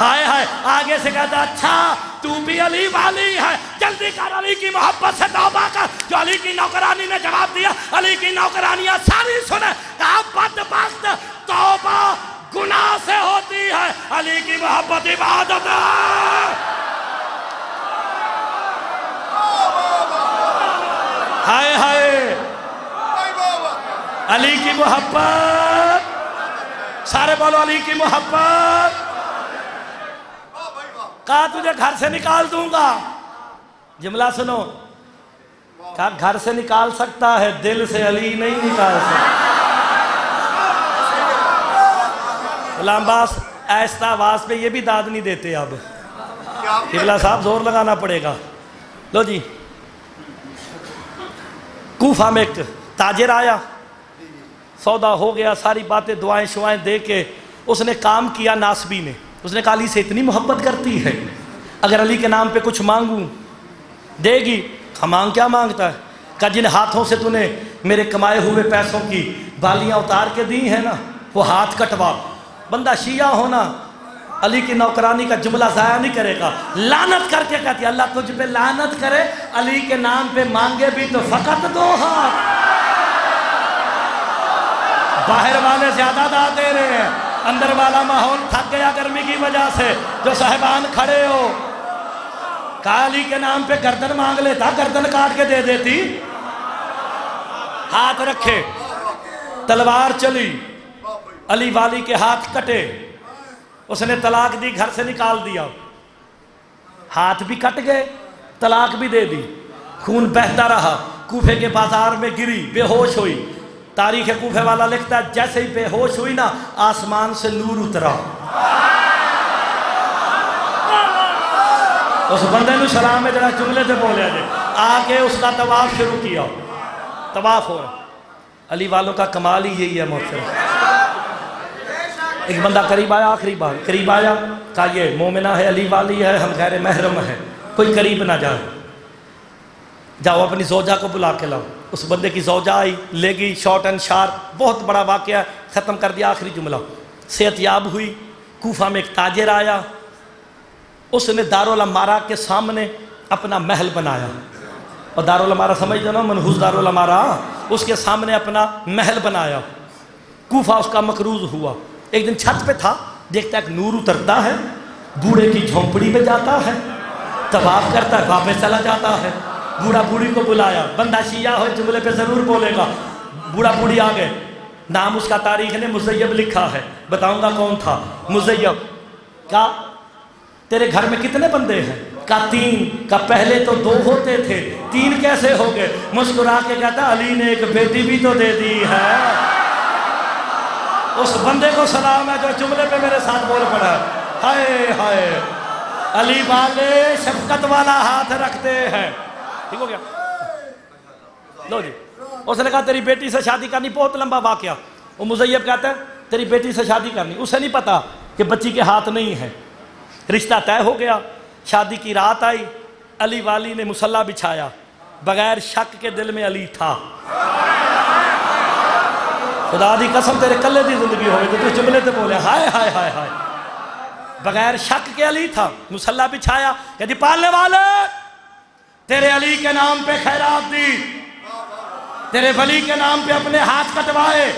ہائے ہائے. آگے سے کہتا اچھا تو بھی علی والی ہے، جلدی کر علی کی محبت سے توبہ کر. جو علی کی نوکرانی نے جواب دیا، علی کی نوکرانیاں ساری سنے. کہا بدبخت توبہ گناہ سے ہوتی ہے، علی کی محبت عبادت ہے. ہائے ہائے. علی کی محبت، سارے بولو علی کی محبت. کہا تجھے گھر سے نکال دوں گا. جملہ سنو. کہا گھر سے نکال سکتا ہے، دل سے علی نہیں نکال سکتا. غلام عباس ایستا آواز پہ یہ بھی داد نہیں دیتے. اب قبلہ صاحب زور لگانا پڑے گا. لو جی کوفہ میں ایک تاجر آیا، سودا ہو گیا، ساری باتیں دعائیں شوائیں دے کے اس نے کام کیا. ناسبی نے اس نے کہا علی سے اتنی محبت کرتی ہے، اگر علی کے نام پہ کچھ مانگوں دے گی؟ مانگ کیا مانگتا ہے؟ کہا جن ہاتھوں سے تو نے میرے کمائے ہوئے پیسوں کی بالیاں اتار کے دی ہیں نا، وہ ہاتھ کٹوا. بندہ شیعہ ہونا علی کی نوکرانی کا جملہ ضائع نہیں کرے گا. لعنت کر کے کہتی ہے اللہ تجھ پہ لعنت کرے، علی کے نام پہ مانگے بھی تو فقط 2 ہاتھ. باہر والے زیادہ داد دے رہے ہیں، اندر والا ماحول تھک گیا گرمی کی وجہ سے، جو صاحبان کھڑے ہو، کہا علی کے نام پہ گردن مانگ لیتا، گردن کاٹ کے دے دیتی۔ ہاتھ رکھے، تلوار چلی، علی والی کے ہاتھ کٹے، اس نے طلاق دی، گھر سے نکال دیا، ہاتھ بھی کٹ گئے، طلاق بھی دے دی، خون بہتا رہا، کوفے کے بازار میں گری، بے ہوش ہوئی۔ تاریخ کوفے والا لکھتا ہے جیسے ہی بے ہوش ہوئی نا، آسمان سے نور اترا، اس بندے نے سلام میں جڑا جملے سے بولے جائے، آگے اس کا طواف شروع کیا، طواف ہو رہا۔ علی والوں کا کمال ہی یہی ہے محترم۔ ایک بندہ قریب آیا، آخری بار قریب آیا، کہا یہ مومنہ ہے، علی والی ہے، ہم غیر محرم ہیں، کوئی قریب نہ جائے، جاؤ اپنی زوجہ کو بلا کے لاؤ۔ اس بندے کی زوجہ آئی، لے گئی، شارٹ اینڈ شارپ، بہت بڑا واقعہ، ختم کر دیا، آخری جملہ۔ صحت یاب ہوئی، کوفہ میں ایک تاجر آیا، اس نے دارالعمارہ کے سامنے اپنا محل بنایا، اور دارالعمارہ سمجھ دو نا، منحوس دارالعمارہ، اس کے سامنے اپنا محل بنایا۔ کوفہ اس کا مقروض ہوا۔ ایک دن چھت پہ تھا، دیکھتا ہے ایک نور اترتا ہے، بوڑھے کی جھونپڑی میں جاتا ہے، طواف کرتا ہے، واپس چلا جاتا ہے۔ بوڑھا بوڑھی کو بلایا، بندہ شیعہ ہو جملے پہ ضرور بولے گا۔ بوڑھا بوڑھی آ گئے، نام اس کا تاریخ نے مزیب لکھا ہے، بتاؤں گا کون تھا مزیب۔ کہا تیرے گھر میں کتنے بندے ہیں؟ کہا 3۔ کہا پہلے تو 2 ہوتے تھے، 3 کیسے ہو گئے؟ مسکرا کے کہتا علی نے ایک بیٹی بھی تو دے دی ہے۔ اس بندے کو سلام ہے جو جملے پہ میرے ساتھ بول پڑا ہے، ہائے ہائے، علی والے شفقت والا ہاتھ رکھتے ہیں۔ ٹھیک ہو گیا؟ لو جی، اس نے کہا تیری بیٹی سے شادی کرنی، بہت لمبا واقعہ۔ وہ مزیب کہتا ہے تیری بیٹی سے شادی کرنی، اسے نہیں پتا کہ بچی کے ہاتھ نہیں ہے۔ رشتہ طے ہو گیا، شادی کی رات آئی، علی والی نے مصلی بچھایا، بغیر شک کے دل میں علی تھا۔ خدا دی قسم تیرے کلے دی زندگی ہوئے تو جملے تے بولے ہائے ہائے ہائے ہائے، بغیر شک کے علی تھا، مصلی بچھایا، کہتی پالنے والے تیرے علی کے نام پہ خیرات دی، تیرے ولی کے نام پہ اپنے ہاتھ کٹوائے،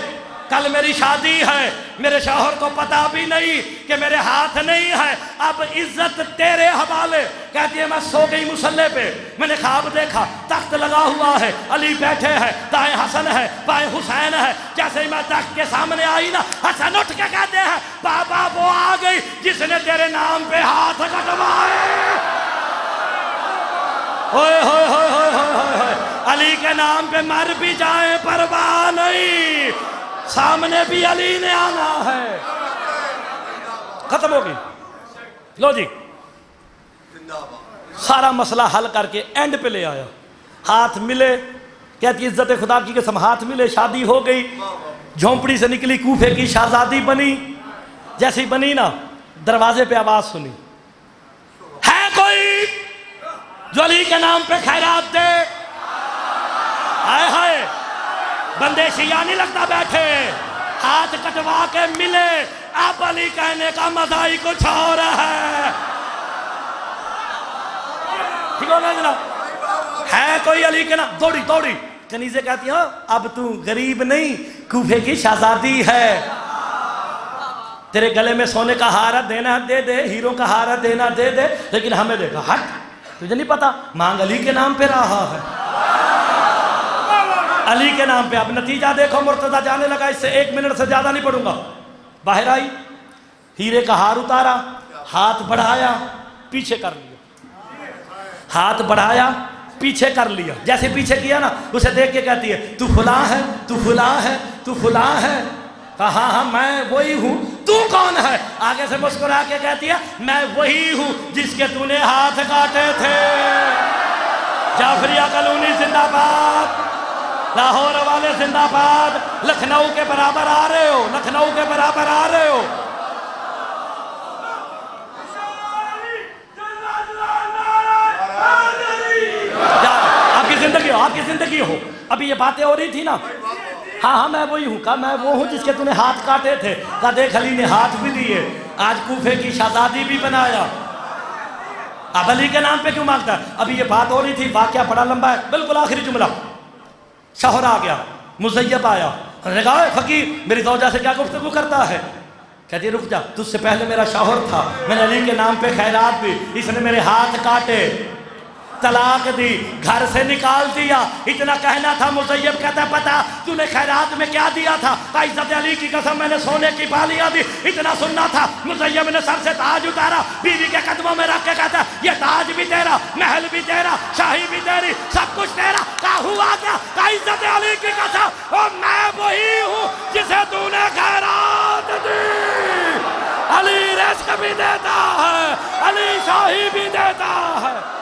کل میری شادی ہے، میرے شوہر کو پتا بھی نہیں کہ میرے ہاتھ نہیں ہے، اب عزت تیرے حوالے۔ کہتی ہے میں سو گئی مصلی پہ، میں نے خواب دیکھا، تخت لگا ہوا ہے، علی بیٹھے ہیں، دائیں حسن ہے، بائیں حسین ہے۔ جیسے ہی میں تخت کے سامنے آئی نا، حسن اٹھ کے کہتے ہیں بابا وہ آ گئی جس نے تیرے نام پہ ہاتھ کٹوائے۔ ہوئے ہوئے ہوئے ہوئے ہوئے ہوئے، علی کے نام پہ مر بھی جائیں پرواہ نہیں، سامنے بھی علی نے آنا ہے۔ ختم ہوگی۔ لو جی، سارا مسئلہ حل کر کے اینڈ پہ لے آیا، ہاتھ ملے، کہتی عزت خدا کی قسم ہاتھ ملے، شادی ہو گئی، جھونپڑی سے نکلی، کوفے کی شہزادی بنی۔ جیسی بنی نا، دروازے پہ آواز سنی، ہے کوئی جو علی کے نام پہ خیرات دے؟ ہائے ہائے، بندے شیعہ نہیں لگتا بیٹھے، ہاتھ کٹوا کے ملے، اب علی کہنے کا مزہ ہی کچھ اور ہے۔ ٹھیک ہو گیا جناب؟ ہے کوئی علی کے نام؟ دوڑی دوڑی، کنیزیں کہتی ہیں اب تو غریب نہیں، کوفے کی شہزادی ہے، تیرے گلے میں سونے کا ہار دینا دے دے، ہیروں کا ہار دینا دے دے، لیکن ہمیں دیکھا ہٹ، تجھے نہیں پتا مانگ علی کے نام پہ رہا ہے، علی کے نام پہ۔ اب نتیجہ دیکھو، مرتضیٰ جانے لگا، اس سے 1 منٹ سے زیادہ نہیں پڑھوں گا۔ باہر آئی، ہیرے کا ہار اتارا، ہاتھ بڑھایا، پیچھے کر لیا، ہاتھ بڑھایا، پیچھے کر لیا۔ جیسے پیچھے کیا نا، اسے دیکھ کے کہتی ہے تو فلاں ہے، تو فلاں ہے، تو فلاں ہے۔ کہا ہاں ہاں میں وہی ہوں، تو کون ہے؟ آگے سے مسکرا کے کہتی ہے میں وہی ہوں جس کے تو نے ہاتھ کاٹے تھے۔ جعفریہ کالونی زندہ باد، لاہور والے زندہ باد، لکھنؤ کے برابر آ رہے ہو، لکھنؤ کے برابر آ رہے ہو۔ آپ کی زندگی ہو، آپ کی زندگی ہو۔ ابھی یہ باتیں ہو رہی تھی نا، ہاں ہاں میں وہی ہوں، کہا میں وہ ہوں جس کے تو نے ہاتھ کاٹے تھے۔ کہا دیکھ علی نے ہاتھ بھی دیے، آج کوفے کی شہزادی بھی بنایا، اب علی کے نام پہ کیوں مانگتا ہے؟ ابھی یہ بات ہو رہی تھی، واقعہ بڑا لمبا ہے، بالکل آخری جملہ۔ شوہر آ گیا، مزیب آیا، نے کہا فقیر میری زوجہ سے کیا گفتگو کرتا ہے؟ کہتی رک جا، تجھ سے پہلے میرا شوہر تھا، میں نے علی کے نام پہ خیرات دی، اس نے میرے ہاتھ کاٹے، طلاق دی، گھر سے نکال دیا۔ اتنا کہنا تھا، مزیب کہتا ہے پتا تو نے خیرات میں کیا دیا تھا؟ عزت علی کی قسم میں نے سونے کی بالیاں دی۔ اتنا سننا تھا، مزیب نے سر سے تاج اتارا، بیوی کے قدموں میں رکھ کے کہتا ہے یہ تاج بھی تیرا، محل بھی تیرا، شاہی بھی تیری، سب کچھ تیرا۔ کہا ہوا کیا؟ عزت علی کی قسم اور میں وہی ہوں جسے تو نے خیرات دی۔ علی رزق بھی دیتا ہے، علی شاہی بھی دیتا ہے۔